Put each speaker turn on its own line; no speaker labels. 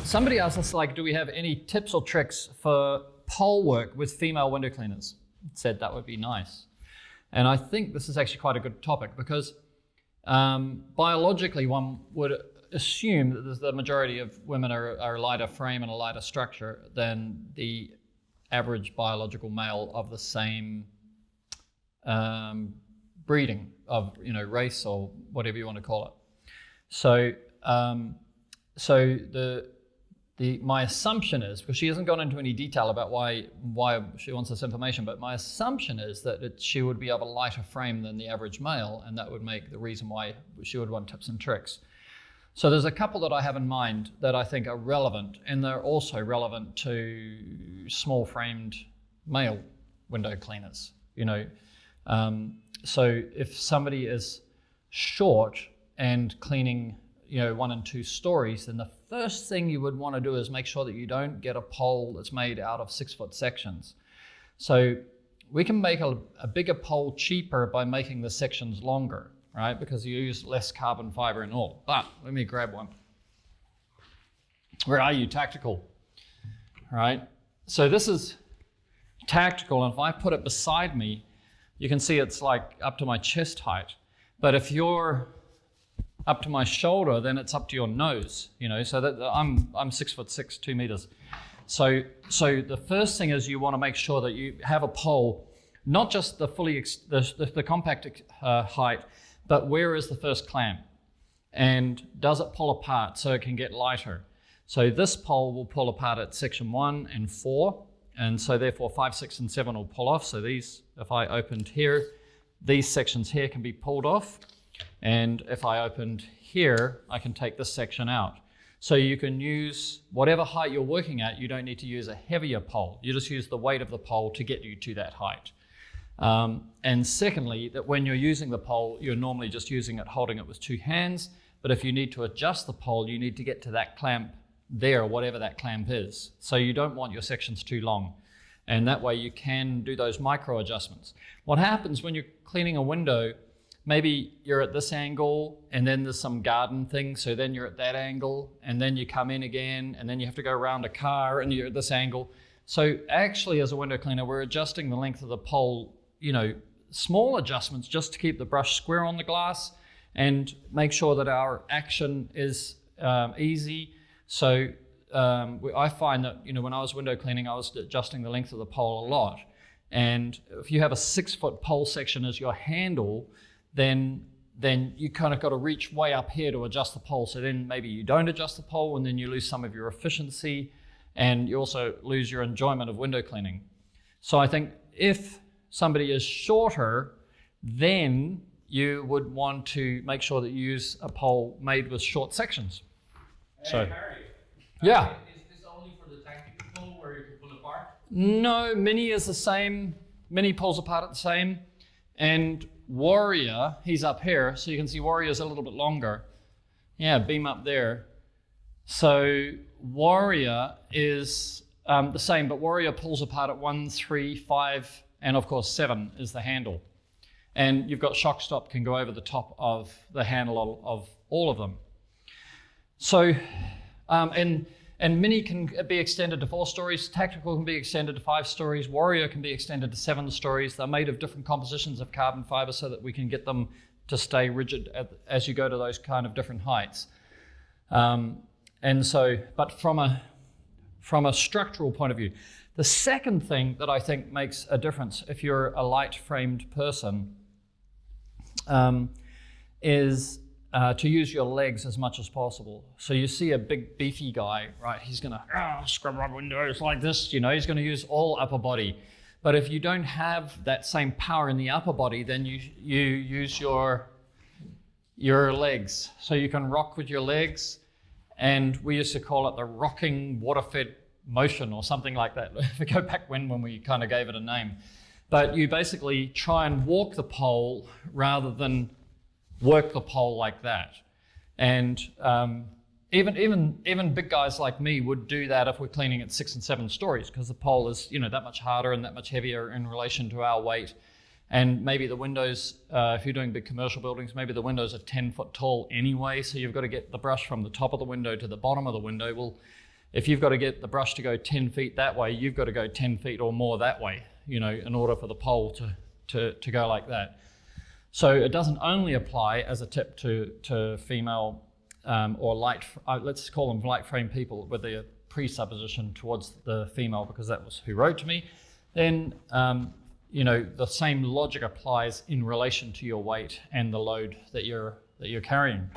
Somebody asked us, like, do we have any tips or tricks for pole work with female window cleaners? Said that would be nice. And I think this is actually quite a good topic because biologically one would assume that the majority of women are a lighter frame and a lighter structure than the average biological male of the same breeding of, race or whatever you want to call it. So my assumption is, because she hasn't gone into any detail about why she wants this information, but my assumption is that she would be of a lighter frame than the average male, and that would make the reason why she would want tips and tricks. So there's a couple that I have in mind that I think are relevant, and they're also relevant to small framed male window cleaners. So if somebody is short and cleaning 1 and 2 stories, then the first thing you would want to do is make sure that you don't get a pole that's made out of 6-foot sections. So we can make a bigger pole cheaper by making the sections longer, right? Because you use less carbon fiber and all. But let me grab one. Where are you, Tactical? All right. So this is Tactical, and if I put it beside me, you can see it's like up to my chest height. But if you're up to my shoulder, then it's up to your nose, so that I'm 6'6", 2 meters. So the first thing is you want to make sure that you have a pole, not just the the compact height, but where is the first clamp? And does it pull apart so it can get lighter? So this pole will pull apart at section 1 and 4, and so therefore 5, 6, and 7 will pull off. So these, if I opened here, these sections here can be pulled off. And if I opened here, I can take this section out. So you can use whatever height you're working at. You don't need to use a heavier pole. You just use the weight of the pole to get you to that height. And secondly, that when you're using the pole, you're normally just using it, holding it with 2 hands. But if you need to adjust the pole, you need to get to that clamp there, whatever that clamp is. So you don't want your sections too long. And that way you can do those micro adjustments. What happens when you're cleaning a window, maybe you're at this angle and then there's some garden thing, so then you're at that angle and then you come in again and then you have to go around a car and you're at this angle. So actually as a window cleaner, we're adjusting the length of the pole, small adjustments just to keep the brush square on the glass and make sure that our action is easy. So I find that, when I was window cleaning, I was adjusting the length of the pole a lot. And if you have a 6-foot pole section as your handle, then you kind of got to reach way up here to adjust the pole. So then maybe you don't adjust the pole and then you lose some of your efficiency and you also lose your enjoyment of window cleaning. So I think if somebody is shorter, then you would want to make sure that you use a pole made with short sections.
Hey,
so,
Harry,
yeah.
Is this only for the tactical pole where you can pull apart?
No, Mini is the same. Mini pulls apart at the same. And Warrior, he's up here, so you can see Warrior's a little bit longer. Yeah, beam up there. So Warrior is the same, but Warrior pulls apart at 1, 3, 5, and of course 7 is the handle. And you've got shock stop can go over the top of the handle of all of them. So, and Mini can be extended to 4 stories, Tactical can be extended to 5 stories, Warrior can be extended to 7 stories. They're made of different compositions of carbon fiber so that we can get them to stay rigid as you go to those kind of different heights. And so, but from a structural point of view, the second thing that I think makes a difference if you're a light-framed person is to use your legs as much as possible. So you see a big beefy guy, right? He's gonna scrub rubber windows like this, he's gonna use all upper body. But if you don't have that same power in the upper body, then you use your legs. So you can rock with your legs, and we used to call it the rocking water-fed motion or something like that. If we go back when we kind of gave it a name. But you basically try and walk the pole rather than work the pole like that. And even big guys like me would do that if we're cleaning at 6 and 7 stories, because the pole is that much harder and that much heavier in relation to our weight. And maybe the windows, if you're doing big commercial buildings, maybe the windows are 10 foot tall anyway, so you've got to get the brush from the top of the window to the bottom of the window. Well, if you've got to get the brush to go 10 feet that way, you've got to go 10 feet or more that way, you know, in order for the pole to go like that. So it doesn't only apply as a tip to female or light, let's call them light frame people with the presupposition towards the female, because that was who wrote to me. Then, you know, the same logic applies in relation to your weight and the load that you're carrying.